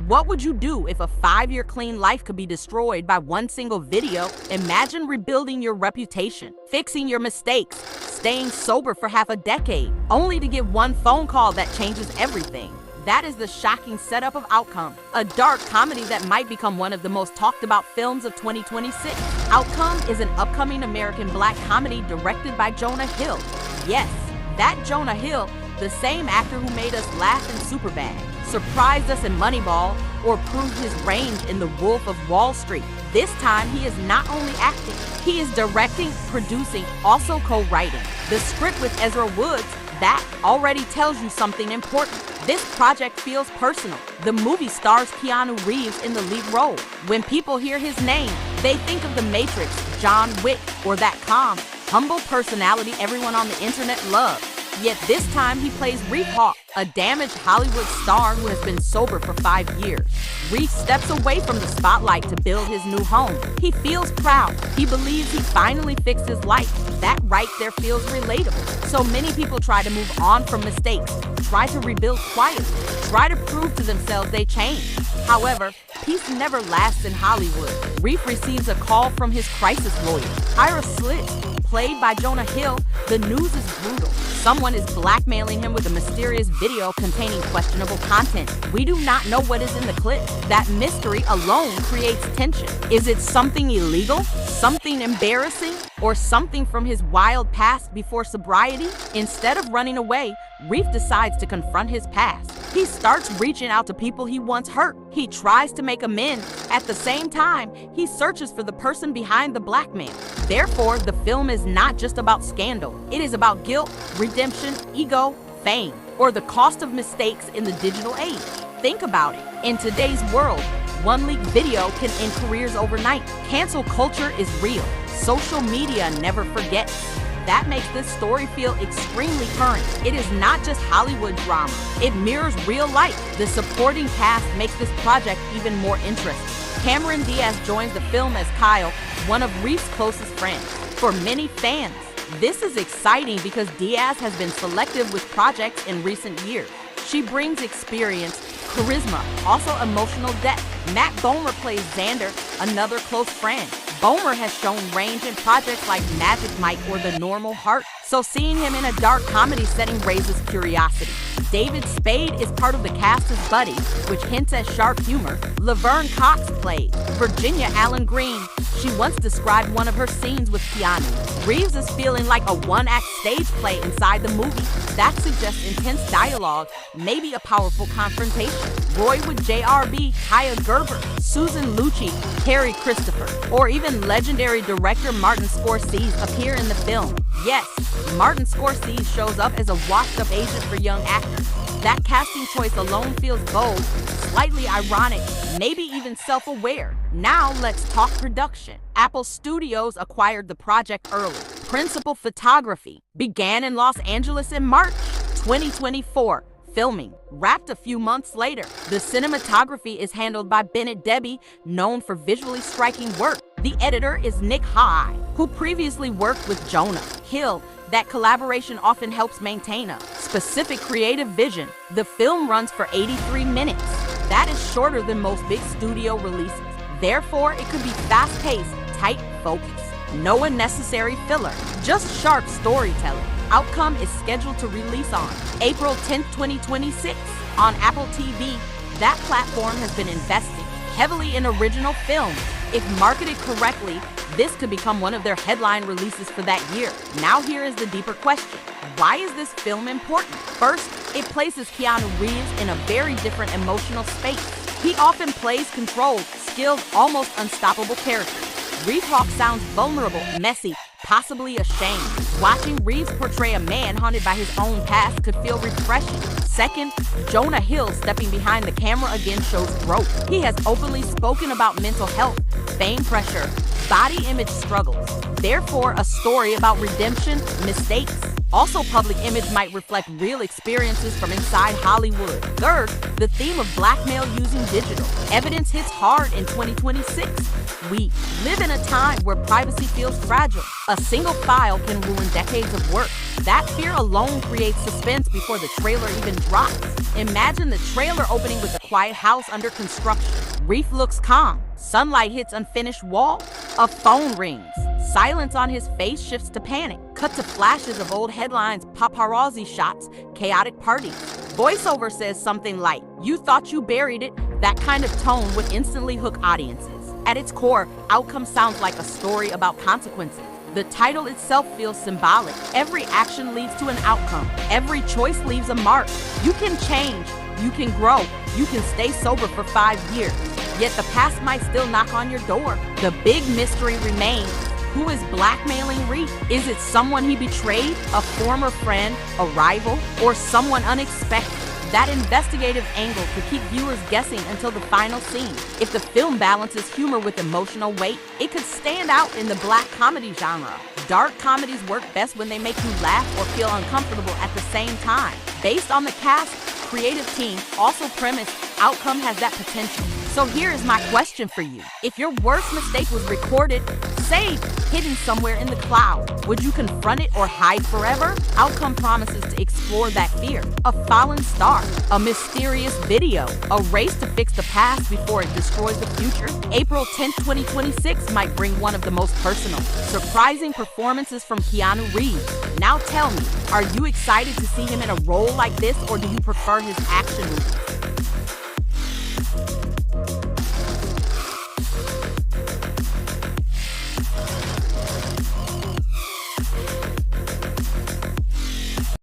What would you do if a 5-year clean life could be destroyed by one single video? Imagine rebuilding your reputation, fixing your mistakes, staying sober for half a decade, only to get one phone call that changes everything. That is the shocking setup of Outcome, a dark comedy that might become one of the most talked about films of 2026. Outcome is an upcoming American black comedy directed by Jonah Hill. Yes, that Jonah Hill, the same actor who made us laugh in Superbad, surprised us in Moneyball, or proved his range in The Wolf of Wall Street. This time, he is not only acting, he is directing, producing, also co-writing. The script with Ezra Woods, that already tells you something important. This project feels personal. The movie stars Keanu Reeves in the lead role. When people hear his name, they think of The Matrix, John Wick, or that calm, humble personality everyone on the internet loves. Yet this time he plays Reef Hawk, a damaged Hollywood star who has been sober for 5 years. Reef steps away from the spotlight to build his new home. He feels proud. He believes he finally fixed his life. That right there feels relatable. So many people try to move on from mistakes, try to rebuild quietly, try to prove to themselves they changed. However, peace never lasts in Hollywood. Reef receives a call from his crisis lawyer, Ira Slit, played by Jonah Hill. The news is brutal. Someone is blackmailing him with a mysterious video containing questionable content. We do not know what is in the clip. That mystery alone creates tension. Is it something illegal? Something embarrassing? Or something from his wild past before sobriety? Instead of running away, Reef decides to confront his past. He starts reaching out to people he once hurt. He tries to make amends. At the same time, he searches for the person behind the blackmail. Therefore, the film is not just about scandal. It is about guilt, redemption, ego, fame, or the cost of mistakes in the digital age. Think about it. In today's world, one leaked video can end careers overnight. Cancel culture is real. Social media never forgets. That makes this story feel extremely current. It is not just Hollywood drama. It mirrors real life. The supporting cast makes this project even more interesting. Cameron Diaz joins the film as Kyle, one of Reef's closest friends. For many fans, this is exciting because Diaz has been selective with projects in recent years. She brings experience, charisma, also emotional depth. Matt Bomer plays Xander, another close friend. Bomer has shown range in projects like Magic Mike or The Normal Heart, so seeing him in a dark comedy setting raises curiosity. David Spade is part of the cast as Buddy, which hints at sharp humor. Laverne Cox plays Virginia Allen Green. She once described one of her scenes with Keanu. Reeves is feeling like a one-act stage play inside the movie. That suggests intense dialogue, maybe a powerful confrontation. Roy with JRB, Kaya Gerber, Susan Lucci, Harry Christopher, or even legendary director Martin Scorsese appear in the film. Yes, Martin Scorsese shows up as a washed-up agent for young actors. That casting choice alone feels bold, slightly ironic, maybe even self-aware. Now let's talk production. Apple Studios acquired the project early. Principal photography began in Los Angeles in March 2024. Filming wrapped a few months later. The cinematography is handled by Bennett Debbie, known for visually striking work. The editor is Nick High, who previously worked with Jonah Hill. That collaboration often helps maintain a specific creative vision. The film runs for 83 minutes. That is shorter than most big studio releases. Therefore, it could be fast-paced, tight focus. No unnecessary filler, just sharp storytelling. Outcome is scheduled to release on April 10, 2026 on Apple TV. That platform has been investing heavily in original films. If marketed correctly, this could become one of their headline releases for that year. Now here is the deeper question. Why is this film important? First, it places Keanu Reeves in a very different emotional space. He often plays controlled, skilled, almost unstoppable characters. Reef Hawk sounds vulnerable, messy, possibly ashamed. Watching Reeves portray a man haunted by his own past could feel refreshing. Second, Jonah Hill stepping behind the camera again shows growth. He has openly spoken about mental health, fame pressure, body image struggles. Therefore, a story about redemption, mistakes, Also, public image might reflect real experiences from inside Hollywood. Third, the theme of blackmail using digital. Evidence hits hard in 2026. We live in a time where privacy feels fragile. A single file can ruin decades of work. That fear alone creates suspense before the trailer even drops. Imagine the trailer opening with a quiet house under construction. Reef looks calm. Sunlight hits unfinished wall. A phone rings. Silence on his face shifts to panic. Cut to flashes of old headlines, paparazzi shots, chaotic parties. Voiceover says something like, "You thought you buried it." That kind of tone would instantly hook audiences. At its core, Outcome sounds like a story about consequences. The title itself feels symbolic. Every action leads to an outcome. Every choice leaves a mark. You can change. You can grow. You can stay sober for 5 years. Yet the past might still knock on your door. The big mystery remains. Who is blackmailing Reef? Is it someone he betrayed, a former friend, a rival, or someone unexpected? That investigative angle could keep viewers guessing until the final scene. If the film balances humor with emotional weight, it could stand out in the black comedy genre. Dark comedies work best when they make you laugh or feel uncomfortable at the same time. Based on the cast, creative team, also premise, Outcome has that potential. So here is my question for you. If your worst mistake was recorded, saved, hidden somewhere in the cloud, would you confront it or hide forever? Outcome promises to explore that fear. A fallen star, a mysterious video, a race to fix the past before it destroys the future. April 10th, 2026 might bring one of the most personal, surprising performances from Keanu Reeves. Now tell me, are you excited to see him in a role like this, or do you prefer his action movies?